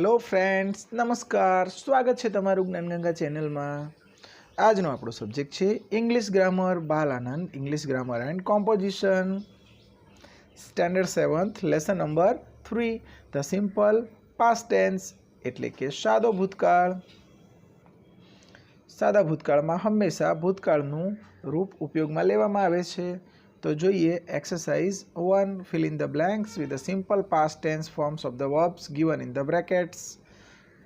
Hello friends, नमस्कार। स्वागत है तमारू ज्ञानगंगा चेनल में। आज आपणो सब्जेक्ट है English grammar Bal Anand, English grammar and composition, standard 7th, lesson number 3, the simple past tense एटले के सादो भूतकाळ। सादा भूतकाळ में हमेशा भूतकाळनु रूप उपयोग में लेवामां आवे छे। तो જોઈએ exercise 1, fill in the blanks with the simple past tense forms of the verbs given in the brackets.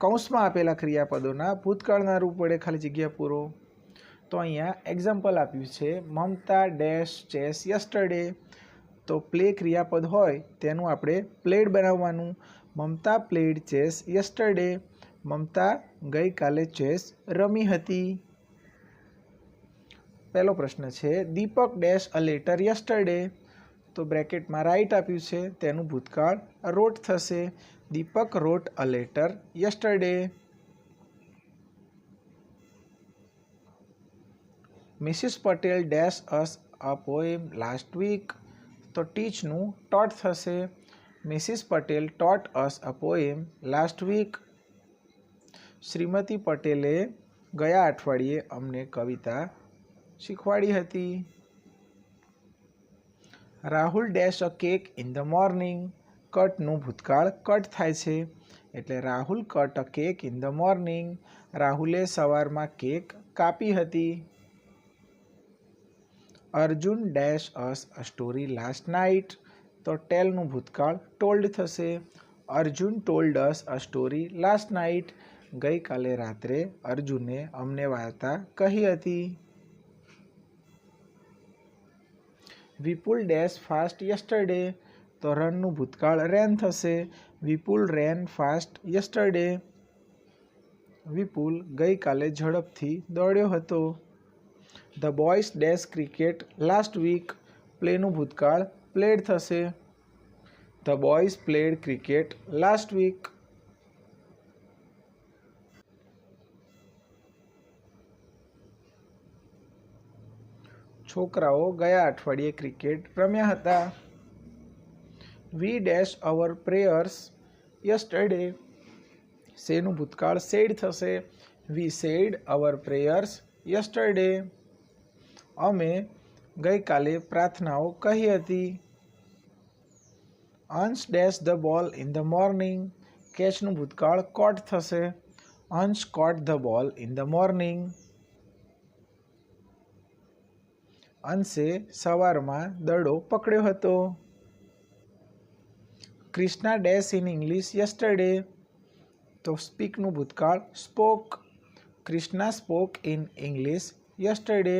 કૌંસમાં આપેલા ક્રિયાપદોના ભૂતકાળના રૂપ વડે ખાલી જગ્યા પૂરો। તો અહીંયા એક્ઝામ્પલ આપ્યું છે મમતા ડેશ ચેસ યસ્ટરડે। તો પ્લે ક્રિયાપદ હોય તેનું આપણે પ્લેડ બનાવવાનું। Mamata played chess yesterday. Mamata ગઈકાલે ચેસ રમી હતી। पहलो प्रश्न है Deepak dash a letter yesterday. तो ब्रेकेट में राइट आप्यु छे तेनु भूतकाळ रोट थशे। Deepak wrote a letter yesterday. Mrs Patel dash us a poem last week. तो टीच नु टॉट थशे। Mrs Patel taught us a poem last week. Shrimati पटेले गया अठवाडिये अमने कविता શીખવાડી હતી। Rahul dash a cake in the morning. કટનું ભૂતકાળ કટ થાય છે એટલે Rahul cut a cake in the morning. રાહુલે સવારમાં કેક કાપી હતી। Arjun dash us a story last night. તો ટેલનું ભૂતકાળ ટોલ્ડ થશે। Arjun told us a story last night. ગઈકાલે રાત્રે અર્જુને અમને વાર્તા કહી હતી। Vipul dash fast yesterday. तो रननु भूतकाळ रेन थशे। Vipul ran fast yesterday. Vipul गई काले झड़पथी दौड्यो हतो। The boys dash cricket last week. प्लेनु भूतकाळ प्लेड थशे। The boys played cricket last week. છોકરાઓ ગયા અઠવાડિયે ક્રિકેટ રમ્યા હતા। We dash our prayers yesterday. સેનું ભૂતકાળ સેડ થશે। We said our prayers yesterday. અમે ગઈકાલે પ્રાર્થનાઓ કહી હતી। Ansh dash the ball in the morning. કેચનું ભૂતકાળ કોટ થશે। Ansh caught the ball in the morning. અંશે સવારમાં દડો પકડ્યો હતો। Krishna dash in English yesterday. તો સ્પીકનું ભૂતકાળ spoke. Krishna spoke in English yesterday.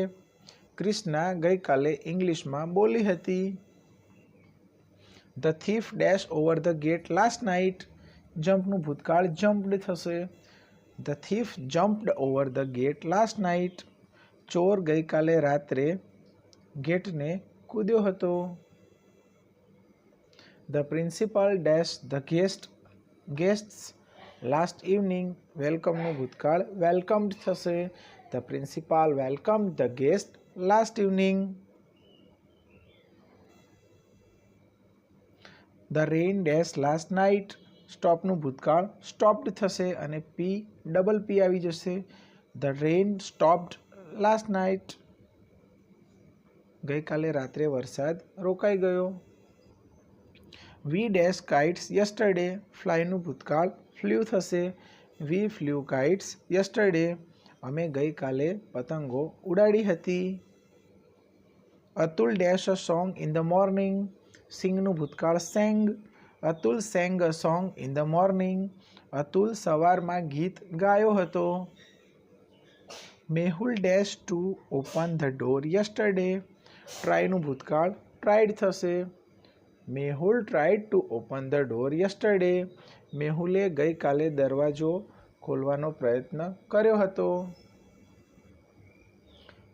Krishna ગઈકાલે ઇંગ્લિશમાં બોલી હતી। The thief dash over the gate last night. જમ્પનું ભૂતકાળ જમ્પ્ડ થશે। The thief jumped over the gate last night. ચોર ગઈકાલે રાત્રે गेट ने कूद्यो हतो। The principal dash the guests last evening. Welcome नु भूतकाळ वेलकम्ड थशे। The principal welcomed the guest last evening. The rain dash last night. Stop नु भूतकाळ स्टॉप्ड थशे अने पी डबल पी आवी जशे। The rain stopped last night. गईकाले रात्रे वरसाद रोकाई गयो। We dash kites yesterday. फ्लायनु भूतकाळ फ्ल्यू थशे। We flew kites yesterday. अमे गईकाले पतंगो उडाड़ी हती। Atul dash a song in the morning. सिंगनु भूतकाळ sang. Atul sang a song in the morning. Atul सवारमां गीत गायो हतो। Mehul dash to open the door yesterday. ट्रायनु भूतकाळ ट्राइड थशे। Mehul tried to open the door yesterday. मेहुले गई काले दरवाजो खोलवानो प्रयत्न कर्यो हतो।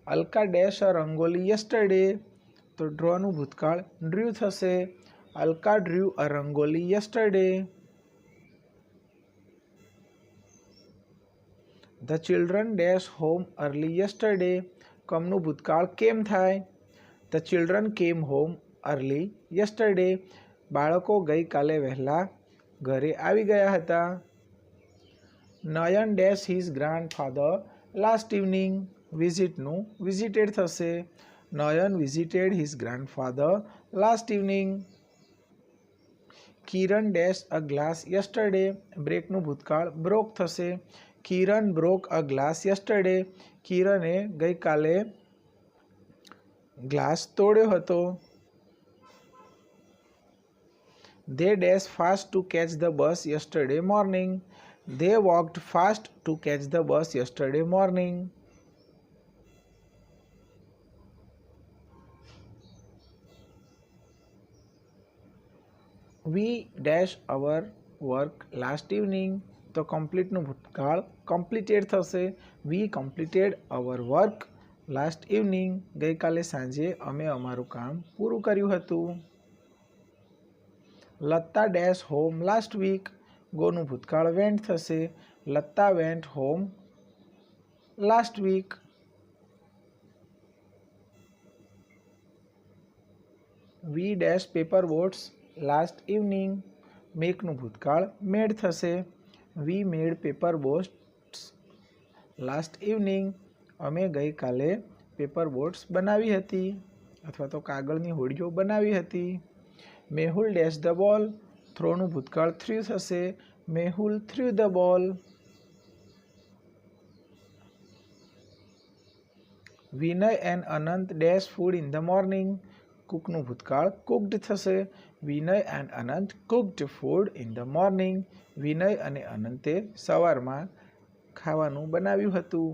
Alka dash a rangoli yesterday. तो ड्रॉनु भूतकाळ ड्र्यू थशे। Alka drew a rangoli yesterday. The children dash home early yesterday. कमनु भूतकाळ केम थाय। The children came home early yesterday. બાળકો ગઈકાલે વહેલા ઘરે આવી ગયા હતા। Nayan dash his grandfather last evening. વિઝિટનું વિઝિટેડ થશે. Nayan visited his grandfather last evening. Kiran dash a glass yesterday. બ્રેકનું ભૂતકાળ બ્રોક થશે. કિરણ બ્રોક અ ગ્લાસ યસ્ટરડે. કિરણે ગઈકાલે ગ્લાસ તોડ્યો હતો. They dashed fast to catch the bus yesterday morning. They walked fast to catch the bus yesterday morning. We dash our work last evening. તો કમ્પ્લીટનું ભૂતકાળ completed થશે. We completed our work last evening. ગઈકાલે સાંજે અમે અમારું કામ પૂરું કર્યું હતું. Lata dash home last week. ગોનું ભૂતકાળ વેન્ટ થશે. Lata went home last week. We dash paper boats last evening. મેકનું ભૂતકાળ મેડ થશે. We made paper boats last evening. અમે ગઈકાલે પેપર બોટ્સ બનાવી હતી અથવા તો કાગળની હોડીઓ બનાવી હતી. મેહુલ ડેશ ધ બોલ. થ્રોનું ભૂતકાળ થ્રુ થશે. Mehul threw the ball. Vinay and Anant dash food in the morning. કુકનું ભૂતકાળ કુકડ થશે. Vinay and Anant cooked food in the morning. Vinay અને અનંતે સવારમાં ખાવાનું બનાવ્યું હતું.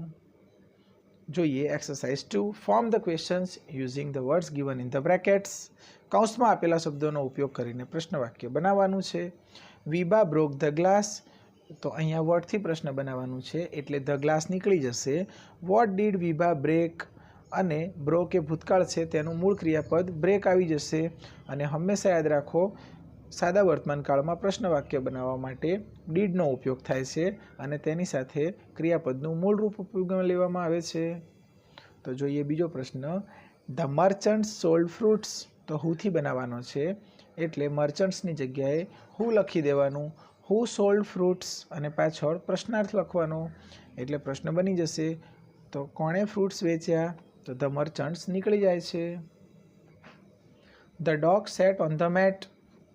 જોઈએ exercise 2. Form the questions using the words given in the brackets. કૌંસમાં આપેલા શબ્દોનો ઉપયોગ કરીને પ્રશ્ન વાક્ય બનાવવાનું છે. Vibha broke the glass. તો અહીંયા વર્ડથી પ્રશ્ન બનાવવાનું છે એટલે ધ ગ્લાસ નીકળી જશે. What did Vibha break. અને બ્રોક એ ભૂતકાળ છે તેનું મૂળ ક્રિયાપદ બ્રેક આવી જશે. અને હંમેશા યાદ રાખો સાદા વર્તમાન કાળમાં પ્રશ્ન વાક્ય બનાવવા માટે ડીડનો ઉપયોગ થાય છે અને તેની સાથે ક્રિયાપદનું મૂળ રૂપ ઉપયોગમાં લેવામાં આવે છે. તો જોઈએ બીજો પ્રશ્ન. The મર્ચન્ટ્સ sold fruits. તો હુથી બનાવવાનો છે એટલે મર્ચન્ટ્સની જગ્યાએ હુ લખી દેવાનું. હુ સોલ્ડ ફ્રૂટ્સ અને પાછળ પ્રશ્નાર્થ લખવાનો એટલે પ્રશ્ન બની જશે. તો કોણે ફ્રૂટ્સ વેચ્યા. તો ધ મર્ચન્ટ્સ નીકળી જાય છે. The dog sat on the mat.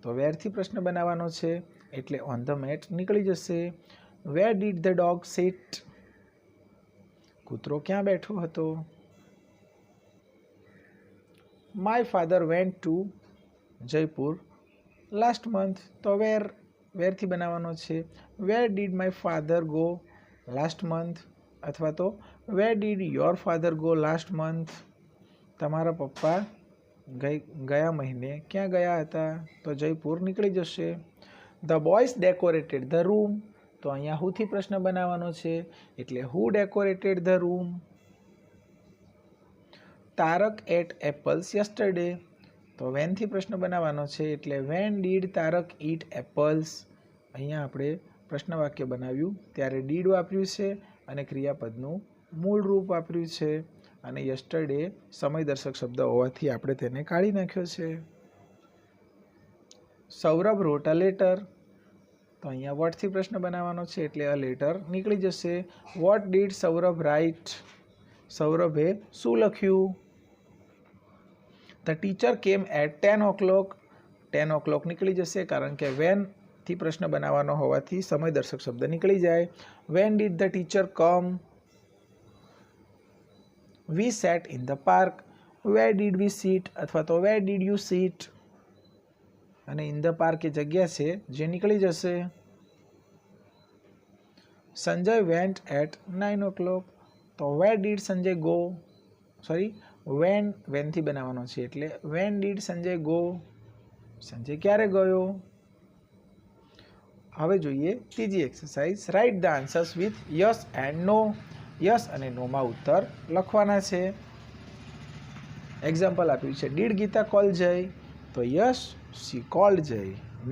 તો વેરથી પ્રશ્ન બનાવવાનો છે એટલે ઓન ધ મેટ નીકળી જશે. Where did the dog sit. કૂતરો ક્યાં બેઠો હતો. My father went to Jaipur last month. તો વેરથી બનાવવાનો છે. Where did my father go last month. અથવા તો where did your father go last month. તમારા પપ્પા ગયા મહિને ક્યાં ગયા હતા. તો જયપુર નીકળી જશે. The boys decorated the room. તો અહીંયા હુથી પ્રશ્ન બનાવવાનો છે એટલે who decorated the room. Tarak ate apples yesterday. તો વેનથી પ્રશ્ન બનાવવાનો છે એટલે when did Tarak eat apples. અહીંયા આપણે પ્રશ્ન વાક્ય બનાવ્યું ત્યારે ડીડ વાપર્યું છે અને ક્રિયાપદનું મૂળ રૂપ વાપર્યું છે અને યસ્ટરડે સમયદર્શક શબ્દ હોવાથી આપણે તેને કાઢી નાખ્યો છે. સૌરભ રોટ અ લેટર. તો અહીંયા વોટથી પ્રશ્ન બનાવવાનો છે એટલે અ લેટર નીકળી જશે. What did Saurabh write. સૌરભે શું લખ્યું. ધ ટીચર કેમ એટ 10 o'clock. 10 o'clock નીકળી જશે કારણ કે વેનથી પ્રશ્ન બનાવવાનો હોવાથી સમયદર્શક શબ્દ નીકળી જાય. When did the teacher come. We sat in the park. Where did we sit અથવા તો વેર ડીડ યુ સીટ. અને ઇન ધ પાર્ક એ જગ્યા છે જે નીકળી જશે. Sanjay went at 9 o'clock. તો વેર ડીડ સંજય ગો. વેનથી બનાવવાનો છે એટલે when did Sanjay go. Sanjay ક્યારે ગયો. હવે જોઈએ ત્રીજી exercise. Write the answers with yes and no. Yes અને નોમાં ઉત્તર લખવાના છે. એક્ઝામ્પલ આપ્યું છે. ડીડ ગીતા કોલ જય. તો yes she called Jay.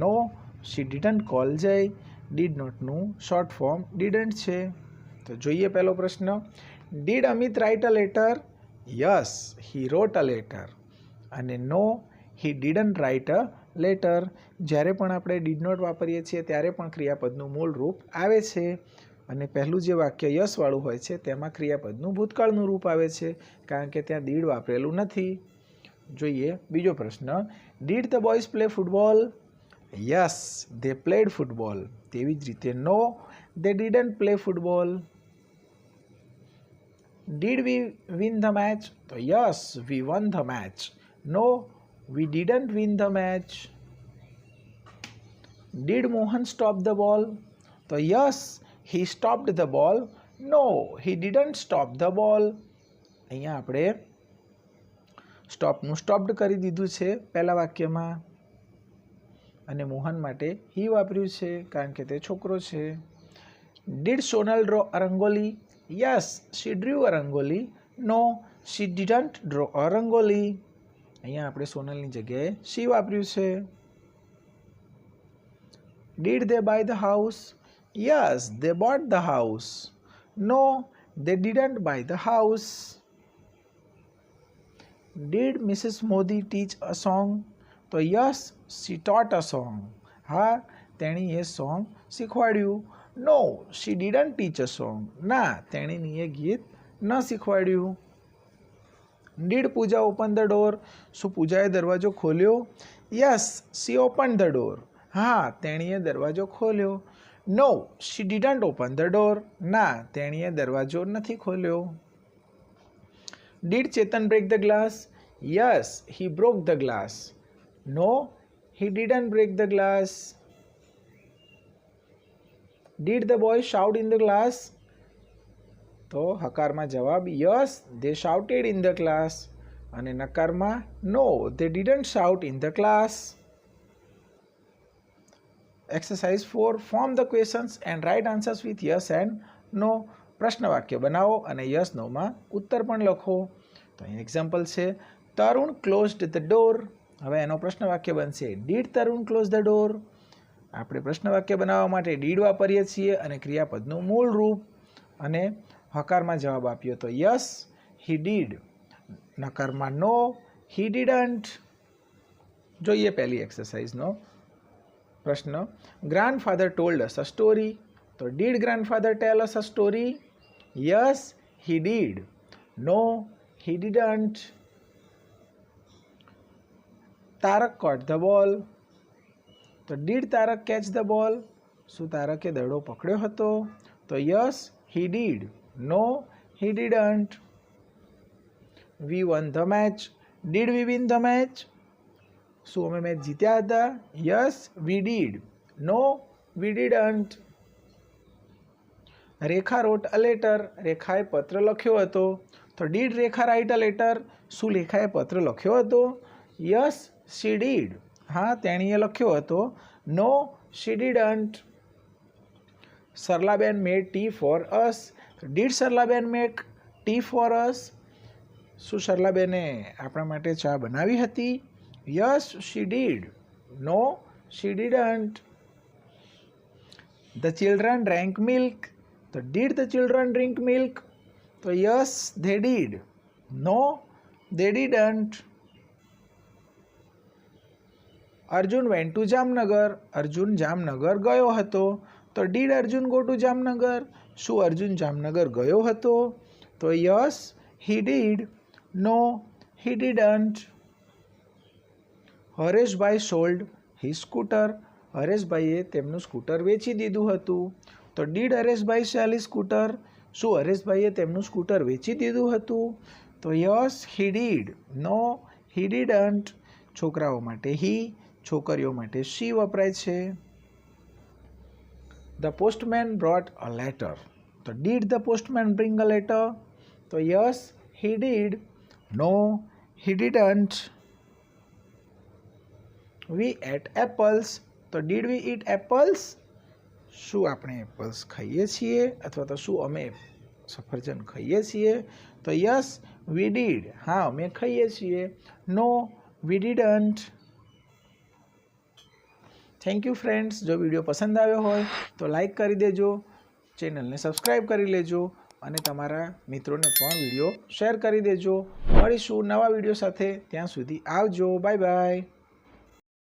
No she didn't call Jay. Did નોટનું શોર્ટ ફોર્મ ડીડન્ટ છે. તો જોઈએ પહેલો પ્રશ્ન. Did Amit write a letter. Yes he wrote a letter. અને no he didn't write a letter. જ્યારે પણ આપણે ડીડ નોટ વાપરીએ છીએ ત્યારે પણ ક્રિયાપદનું મૂળ રૂપ આવે છે અને પહેલું જે વાક્ય યસવાળું હોય છે તેમાં ક્રિયાપદનું ભૂતકાળનું રૂપ આવે છે કારણ કે ત્યાં did વાપરેલું નથી. જોઈએ બીજો પ્રશ્ન. Did the boys play football? Yes, they played football. તેવી જ રીતે no, they didn't play football. Did we win the match? તો yes, we won the match. No, we didn't win the match. Did Mohan stop the ball? તો yes, he stopped the ball. No, he didn't stop the ball. અહીંયા આપણે સ્ટોપનું stopped કરી દીધું છે પહેલા વાક્યમાં અને મોહન માટે he વાપર્યું છે કારણ કે તે છોકરો છે. Did Sonal draw a rangoli? Yes, she drew a rangoli. No, she didn't draw a rangoli. અહીંયા આપણે સોનલની જગ્યાએ she વાપર્યું છે. Did they buy the house? Yes, they bought the house. No, they didn't buy the house. Did Mrs. Modi teach a song? તો yes, she taught a song. હા, તેણી એ song શીખવાડ્યું. No, she didn't teach a song. ના, તેણીની એ ગીત ન શીખવાડ્યું. Did Pooja open the door? શું પૂજાએ દરવાજો ખોલ્યો? Yes, she opened the door. હા, તેણીએ દરવાજો ખોલ્યો. No, she didn't open the door. ના, તેણીએ દરવાજો નથી ખોલ્યો. Did Chetan break the glass? Yes, he broke the glass. No, he didn't break the glass. Did the boy shout in the class? તો હકારમાં જવાબ yes, they shouted in the class. અને નકારમાં no, they didn't shout in the class. Exercise 4. Form the questions and write answers with yes and no. પ્રશ્ન વાક્ય બનાવો અને yes નોમાં ઉત્તર પણ લખો. તો અહીં એક્ઝામ્પલ છે તરુણ ક્લોઝડ ધ ડોર. હવે એનો પ્રશ્ન વાક્ય બનશે did Tarun close the door. આપણે પ્રશ્ન વાક્ય બનાવવા માટે ડીડ વાપરીએ છીએ અને ક્રિયાપદનું મૂળ રૂપ અને હકારમાં જવાબ આપ્યો તો યસ હી ડીડ. નકારમાં નો હી ડીડન્ટ. જોઈએ પહેલી એક્સરસાઇઝનો પ્રશ્ન. Grandfather told us a story. તો did grandfather tell us a story? Yes he did. No he didn't. Tarak caught the ball. તો did Tarak catch the ball? શું તારકે દડો પકડ્યો હતો? તો yes he did. No he didn't. We won the match. Did we win the match? શું અમે match જીત્યા હતા? Yes we did. No we didn't. Rekha wrote a letter. રેખાએ પત્ર લખ્યો હતો. તો did Rekha write a letter? શું રેખાએ પત્ર લખ્યો હતો? Yes she did. હા, તેણીએ લખ્યો હતો. No she didn't. Saralaben made tea for us. Did Saralaben make tea for us? શું સરલાબેને આપણા માટે ચા બનાવી હતી? Yes she did. No she didn't. The children drank milk. તો did the children drink milk? તો yes they did. No they didn't. Arjun went to Jamnagar. Arjun Jamnagar ગયો હતો. તો did Arjun go to Jamnagar? શું અર્જુન જામનગર ગયો હતો? તો yes he did. No he didn't. Hareshbhai sold his scooter. હરેશભાઈએ તેમનું સ્કૂટર વેચી દીધું હતું. તો did Hareshbhai sell his scooter? શું હરેશભાઈએ તેમનું સ્કૂટર વેચી દીધું હતું? તો yes he did. No he didn't. છોકરાઓ માટે હી, છોકરીઓ માટે શી વપરાય છે. The postman brought a letter. તો did the postman bring a letter? તો yes he did. No he didn't. We ate apples. તો ડીડ વી ઈટ એપલ્સ? શું આપણે એપલ્સ ખાઈએ છીએ અથવા તો શું અમે સફરજન ખાઈએ છીએ? તો યસ વી ડીડ. હા, અમે ખાઈએ છીએ. નો we didn't. Thank you friends. જો વિડીયો પસંદ આવ્યો હોય તો લાઈક કરી દેજો, ચેનલને સબસ્ક્રાઈબ કરી લેજો અને તમારા મિત્રોને પણ વિડીયો શેર કરી દેજો. મળીશું નવા વિડીયો સાથે. ત્યાં સુધી આવજો. Bye bye.